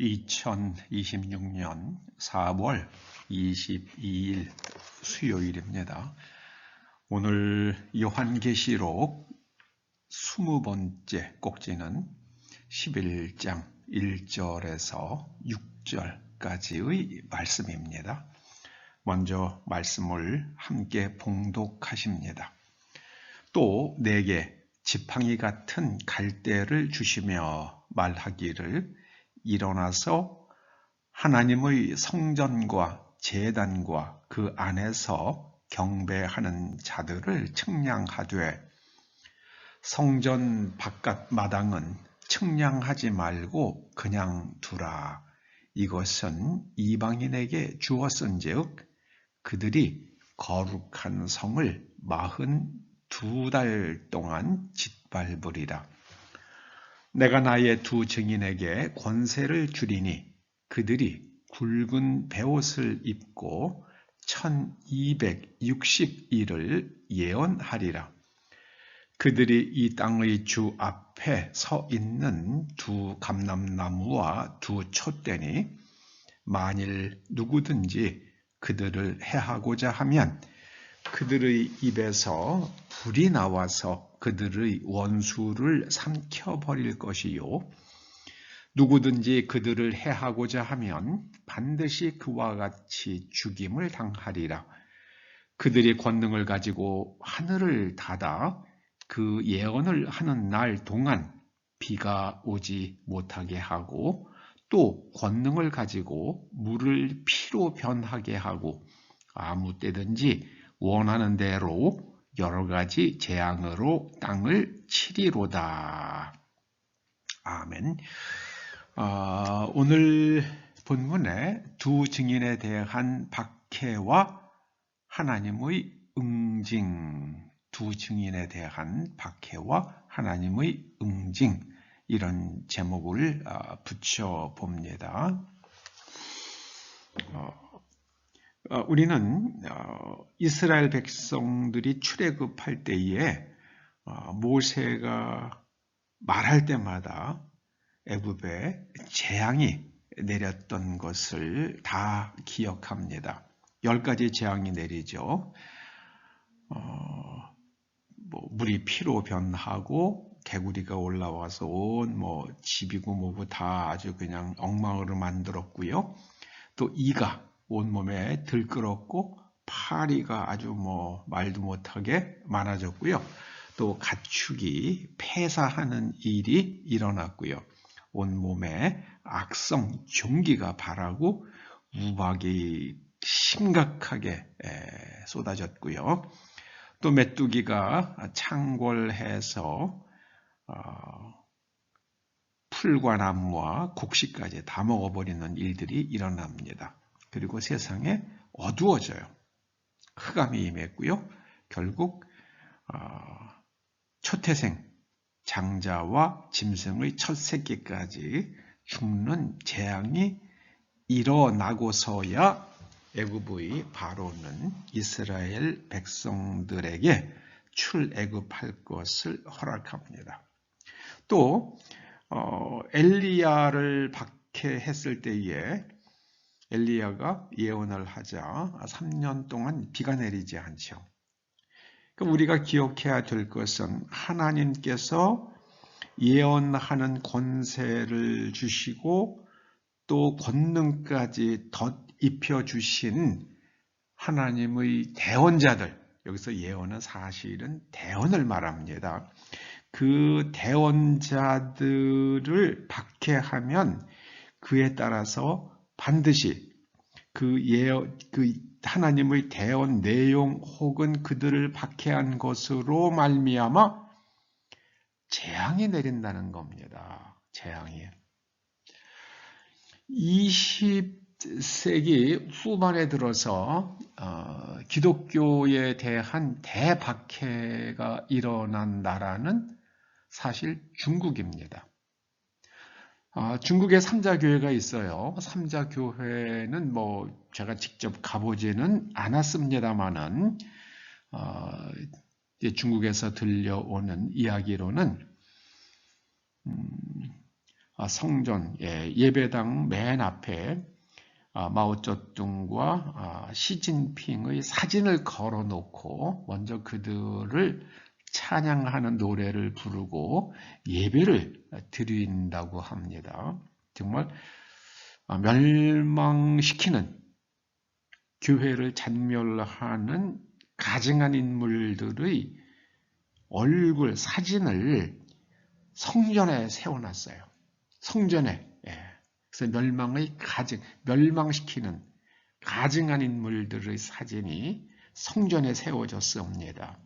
2026년 4월 22일 수요일입니다. 오늘 요한계시록 20번째 꼭지는 11장 1절에서 6절까지의 말씀입니다. 먼저 말씀을 함께 봉독하십니다. 또 내게 지팡이 같은 갈대를 주시며 말하기를 일어나서 하나님의 성전과 제단과 그 안에서 경배하는 자들을 측량하되 성전 바깥 마당은 측량하지 말고 그냥 두라. 이것은 이방인에게 주었은즉 그들이 거룩한 성을 42달 동안 짓밟으리라. 내가 나의 두 증인에게 권세를 주리니 그들이 굵은 베옷을 입고 1260일을 예언하리라. 그들이 이 땅의 주 앞에 서 있는 두 감람나무와 두 촛대니 만일 누구든지 그들을 해하고자 하면 그들의 입에서 불이 나와서 그들의 원수를 삼켜버릴 것이요 누구든지 그들을 해하고자 하면 반드시 그와 같이 죽임을 당하리라. 그들이 권능을 가지고 하늘을 닫아 그 예언을 하는 날 동안 비가 오지 못하게 하고 또 권능을 가지고 물을 피로 변하게 하고 아무 때든지 원하는 대로 여러 가지 재앙으로 땅을 치리로다. 아멘. 오늘 본문에 두 증인에 대한 박해와 하나님의 응징, 두 증인에 대한 박해와 하나님의 응징, 이런 제목을 붙여봅니다. 우리는 이스라엘 백성들이 출애굽할 때에 모세가 말할 때마다 애굽에 재앙이 내렸던 것을 다 기억합니다. 10가지 재앙이 내리죠. 물이 피로 변하고 개구리가 올라와서 온 집이고 뭐고 다 아주 그냥 엉망으로 만들었고요. 또 이가 온몸에 들끓었고 파리가 아주 말도 못하게 많아졌고요. 또 가축이 폐사하는 일이 일어났고요. 온몸에 악성 종기가 발하고 우박이 심각하게 쏟아졌고요. 또 메뚜기가 창궐해서 풀과 나무와 곡식까지 다 먹어버리는 일들이 일어납니다. 그리고 세상에 어두워져요. 흑암이 임했고요. 결국 초태생 장자와 짐승의 첫 새끼까지 죽는 재앙이 일어나고서야 애굽의 바로는 이스라엘 백성들에게 출애굽할 것을 허락합니다. 또 엘리야를 박해했을 때에 엘리야가 예언을 하자 3년 동안 비가 내리지 않죠. 우리가 기억해야 될 것은 하나님께서 예언하는 권세를 주시고 또 권능까지 덧입혀 주신 하나님의 대언자들, 여기서 예언은 사실은 대언을 말합니다. 그 대언자들을 박해하면 그에 따라서 반드시 그 하나님의 대언 내용 혹은 그들을 박해한 것으로 말미암아 재앙이 내린다는 겁니다. 재앙이. 20세기 후반에 들어서 기독교에 대한 대박해가 일어난 나라는 사실 중국입니다. 중국에 삼자교회가 있어요. 삼자교회는 제가 직접 가보지는 않았습니다만은 중국에서 들려오는 이야기로는 성전, 예배당 맨 앞에 마오쩌둥과 시진핑의 사진을 걸어 놓고 먼저 그들을 찬양하는 노래를 부르고 예배를 드린다고 합니다. 정말 멸망시키는, 교회를 잔멸하는 가증한 인물들의 얼굴 사진을 성전에 세워놨어요. 성전에. 그래서 멸망시키는 가증한 인물들의 사진이 성전에 세워졌습니다.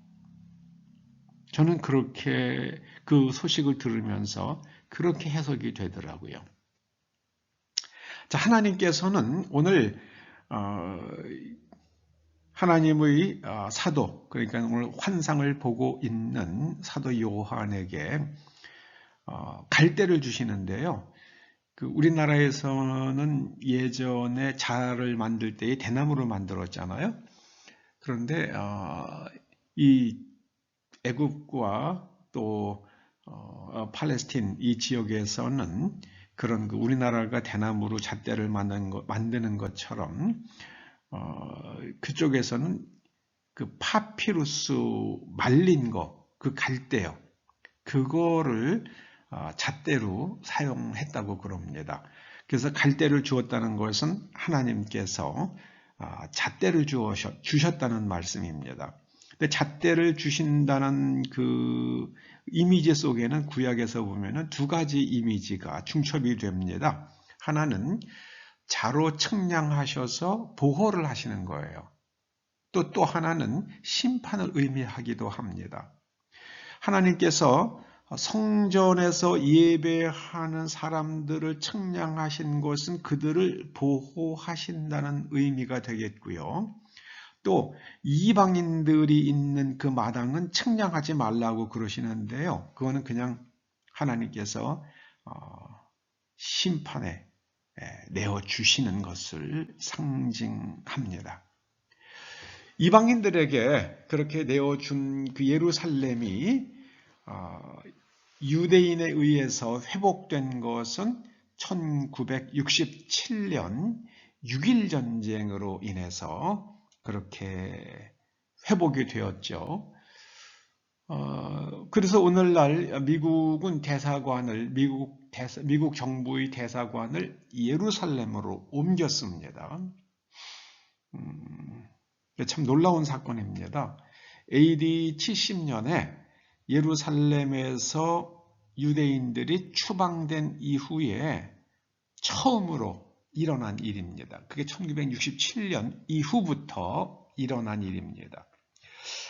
저는 그렇게 그 소식을 들으면서 그렇게 해석이 되더라고요. 자, 하나님께서는 오늘 하나님의 사도, 그러니까 오늘 환상을 보고 있는 사도 요한에게 갈대를 주시는데요. 우리나라에서는 예전에 자를 만들 때에 대나무로 만들었잖아요. 그런데 이 애굽과 또 팔레스틴 이 지역에서는 그런 우리나라가 대나무로 잣대를 만드는 것처럼 그쪽에서는 그 파피루스 말린 거, 그 갈대요. 그거를 잣대로 사용했다고 그럽니다. 그래서 갈대를 주었다는 것은 하나님께서 잣대를 주셨다는 말씀입니다. 근데 잣대를 주신다는 그 이미지 속에는 구약에서 보면은 두 가지 이미지가 중첩이 됩니다. 하나는 자로 측량하셔서 보호를 하시는 거예요. 또 하나는 심판을 의미하기도 합니다. 하나님께서 성전에서 예배하는 사람들을 측량하신 것은 그들을 보호하신다는 의미가 되겠고요. 또 이방인들이 있는 그 마당은 측량하지 말라고 그러시는데요. 그거는 그냥 하나님께서 심판에 내어주시는 것을 상징합니다. 이방인들에게 그렇게 내어준 그 예루살렘이 유대인에 의해서 회복된 것은 1967년 6.1전쟁으로 인해서 그렇게 회복이 되었죠. 그래서 오늘날 미국은 미국 정부의 대사관을 예루살렘으로 옮겼습니다. 참 놀라운 사건입니다. AD 70년에 예루살렘에서 유대인들이 추방된 이후에 처음으로 일어난 일입니다. 그게 1967년 이후부터 일어난 일입니다.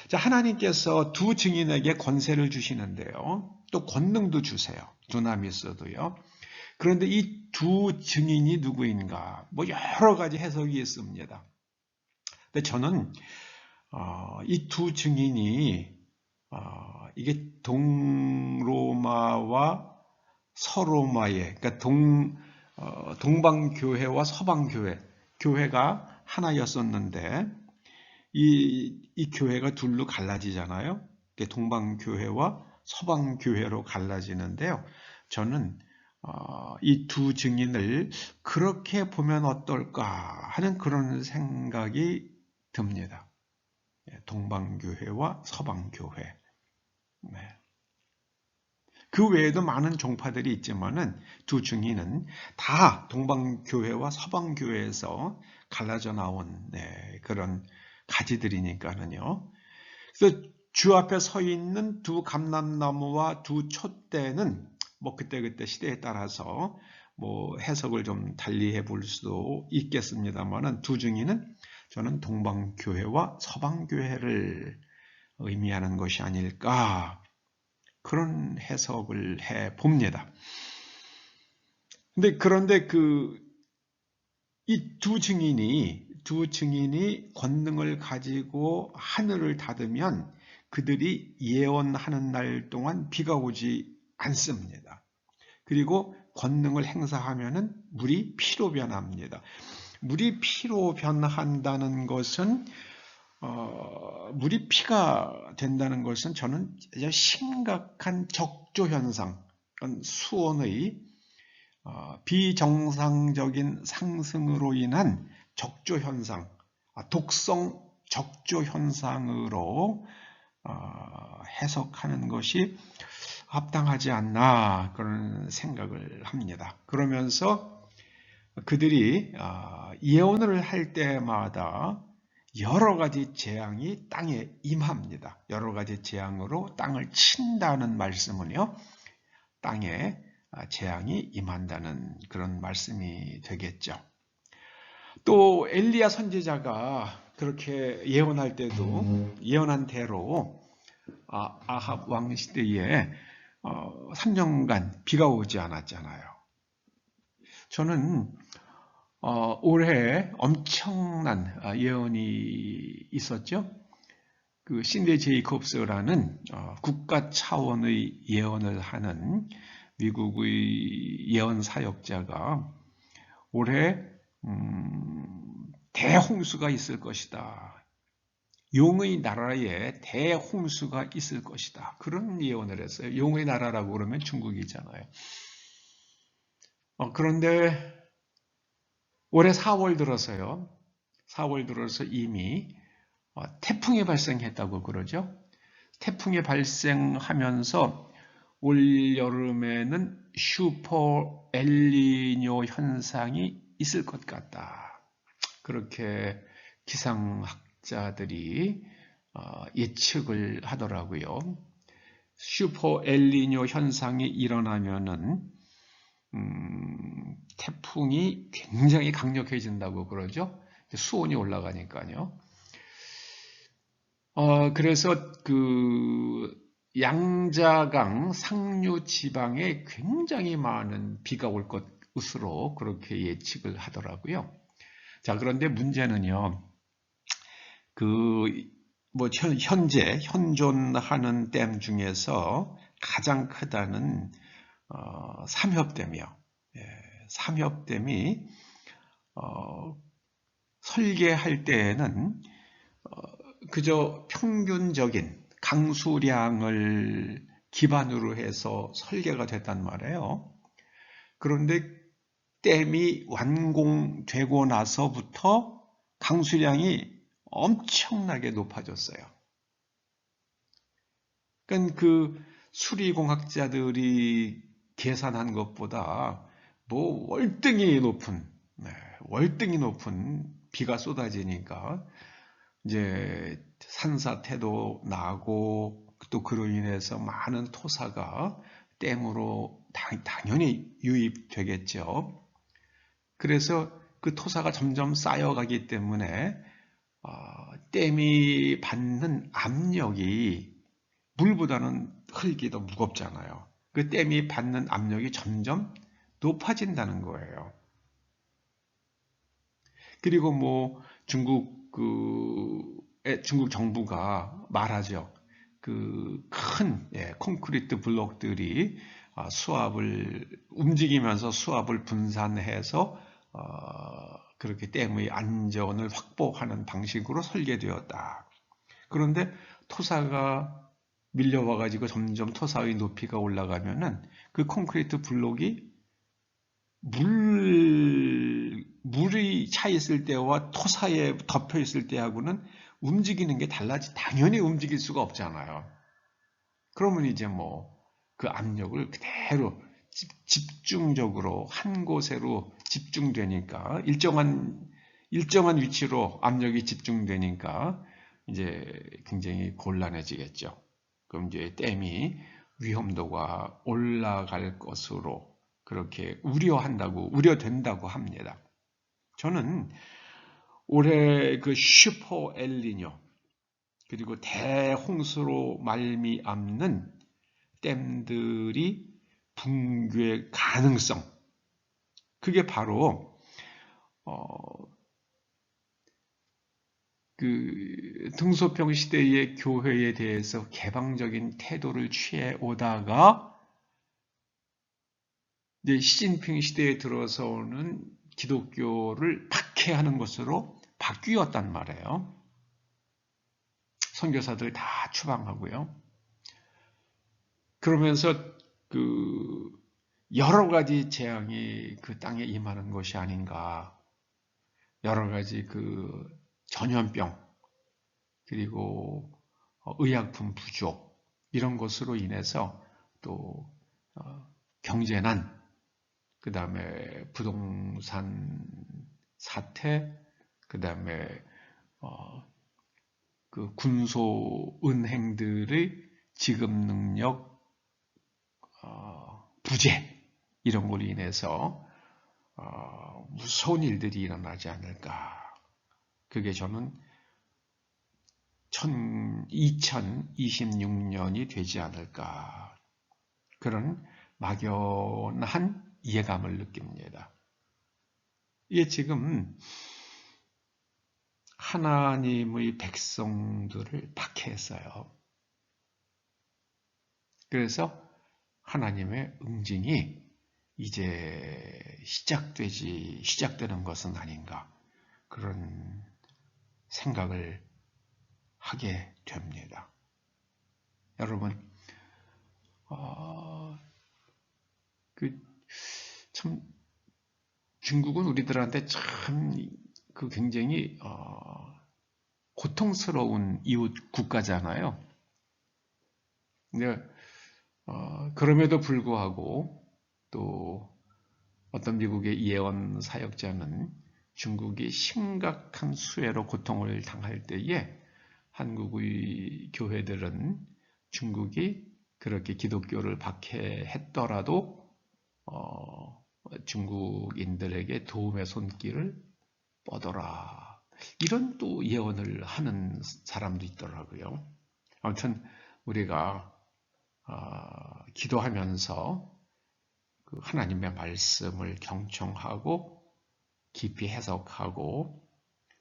자, 하나님께서 두 증인에게 권세를 주시는데요. 또 권능도 주세요. 두나미스도요. 그런데 이 두 증인이 누구인가? 여러 가지 해석이 있습니다. 근데 저는 이 두 증인이 이게 동로마와 서로마의, 그러니까 동방교회와 서방교회, 교회가 하나였었는데 이 교회가 둘로 갈라지잖아요. 동방교회와 서방교회로 갈라지는데요. 저는 이 두 증인을 그렇게 보면 어떨까 하는 그런 생각이 듭니다. 동방교회와 서방교회. 그 외에도 많은 종파들이 있지만은 두 증인은 다 동방교회와 서방교회에서 갈라져 나온 그런 가지들이니까는요. 그래서 주 앞에 서 있는 두 감람나무와 두 촛대는 그때그때 시대에 따라서 해석을 좀 달리해 볼 수도 있겠습니다만은 두 증인은 저는 동방교회와 서방교회를 의미하는 것이 아닐까 그런 해석을 해 봅니다. 그런데 이 두 증인이 권능을 가지고 하늘을 닫으면 그들이 예언하는 날 동안 비가 오지 않습니다. 그리고 권능을 행사하면은 물이 피로 변합니다. 물이 피로 변한다는 것은 물이 피가 된다는 것은 저는 심각한 적조 현상, 수온의 비정상적인 상승으로 인한 적조 현상, 독성 적조 현상으로 해석하는 것이 합당하지 않나 그런 생각을 합니다. 그러면서 그들이 예언을 할 때마다 여러 가지 재앙이 땅에 임합니다. 여러 가지 재앙으로 땅을 친다는 말씀은요, 땅에 재앙이 임한다는 그런 말씀이 되겠죠. 또 엘리야 선지자가 그렇게 예언할 때도 예언한 대로 아합 왕 시대에 3년간 비가 오지 않았잖아요. 저는 올해 엄청난 예언이 있었죠. 그 신데 제이콥스라는 국가 차원의 예언을 하는 미국의 예언 사역자가 올해 대홍수가 있을 것이다. 용의 나라에 대홍수가 있을 것이다. 그런 예언을 했어요. 용의 나라라고 그러면 중국이잖아요. 그런데 올해 4월 들어서요. 4월 들어서 이미 태풍이 발생했다고 그러죠. 태풍이 발생하면서 올 여름에는 슈퍼 엘니뇨 현상이 있을 것 같다. 그렇게 기상학자들이 예측을 하더라고요. 슈퍼 엘니뇨 현상이 일어나면은 태풍이 굉장히 강력해진다고 그러죠. 수온이 올라가니까요. 그래서 그 양자강 상류 지방에 굉장히 많은 비가 올 것으로 그렇게 예측을 하더라고요. 자, 그런데 문제는요. 현재 현존하는 댐 중에서 가장 크다는 삼협댐이요. 삼협댐이 설계할 때에는 그저 평균적인 강수량을 기반으로 해서 설계가 됐단 말이에요. 그런데 댐이 완공되고 나서부터 강수량이 엄청나게 높아졌어요. 그러니까 그 수리공학자들이 계산한 것보다 월등히 높은 비가 쏟아지니까 이제 산사태도 나고 또 그로 인해서 많은 토사가 댐으로 당연히 유입되겠죠. 그래서 그 토사가 점점 쌓여가기 때문에 댐이 받는 압력이 물보다는 흙이 더 무겁잖아요. 그 댐이 받는 압력이 점점 높아진다는 거예요. 그리고 중국 정부가 말하죠. 그 큰 콘크리트 블록들이 수압을 움직이면서 수압을 분산해서 그렇게 댐의 안전을 확보하는 방식으로 설계되었다. 그런데 토사가 밀려와 가지고 점점 토사의 높이가 올라가면은 그 콘크리트 블록이 물이 차 있을 때와 토사에 덮여 있을 때하고는 움직이는 게 당연히 움직일 수가 없잖아요. 그러면 이제 그 압력을 그대로 집중적으로 한 곳으로 집중되니까 일정한 위치로 압력이 집중되니까 이제 굉장히 곤란해지겠죠. 그럼 이제 댐이 위험도가 올라갈 것으로 그렇게 우려된다고 합니다. 저는 올해 그 슈퍼 엘니뇨 그리고 대홍수로 말미암는 댐들이 붕괴 가능성, 그게 바로 그 등소평 시대의 교회에 대해서 개방적인 태도를 취해 오다가 이제 시진핑 시대에 들어서는 기독교를 박해하는 것으로 바뀌었단 말이에요. 선교사들 다 추방하고요. 그러면서 그 여러 가지 재앙이 그 땅에 임하는 것이 아닌가. 여러 가지 그 전염병, 그리고 의약품 부족, 이런 것으로 인해서 또 경제난, 그 다음에 부동산 사태, 그 다음에 그 군소은행들의 지급 능력 부재, 이런 걸로 인해서 무서운 일들이 일어나지 않을까. 그게 저는 2026년이 되지 않을까. 그런 막연한 이해감을 느낍니다. 이게 지금 하나님의 백성들을 박해했어요. 그래서 하나님의 응징이 이제 시작되는 것은 아닌가, 그런 생각을 하게 됩니다. 여러분, 참 중국은 우리들한테 참 그 굉장히 고통스러운 이웃 국가잖아요. 근데 그럼에도 불구하고 또 어떤 미국의 예언 사역자는 중국이 심각한 수해로 고통을 당할 때에 한국의 교회들은 중국이 그렇게 기독교를 박해했더라도 중국인들에게 도움의 손길을 뻗어라, 이런 또 예언을 하는 사람도 있더라고요. 아무튼 우리가 기도하면서 그 하나님의 말씀을 경청하고 깊이 해석하고,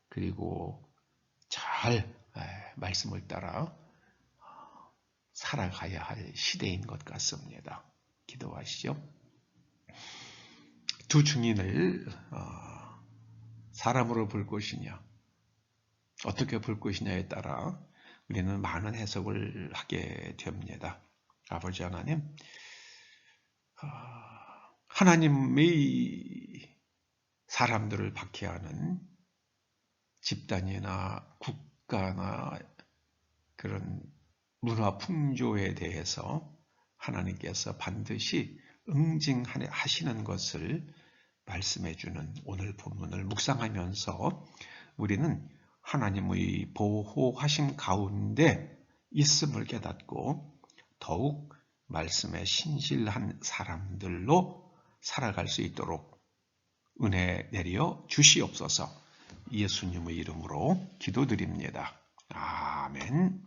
그리고 잘 말씀을 따라 살아가야 할 시대인 것 같습니다. 기도하시죠. 두 증인을 사람으로 볼 것이냐, 어떻게 볼 것이냐에 따라 우리는 많은 해석을 하게 됩니다. 아버지 하나님, 하나님의 사람들을 박해하는 집단이나 국가나 그런 문화 풍조에 대해서 하나님께서 반드시 응징하시는 것을 말씀해주는 오늘 본문을 묵상하면서 우리는 하나님의 보호하심 가운데 있음을 깨닫고 더욱 말씀에 신실한 사람들로 살아갈 수 있도록 은혜 내려 주시옵소서. 예수님의 이름으로 기도드립니다. 아멘.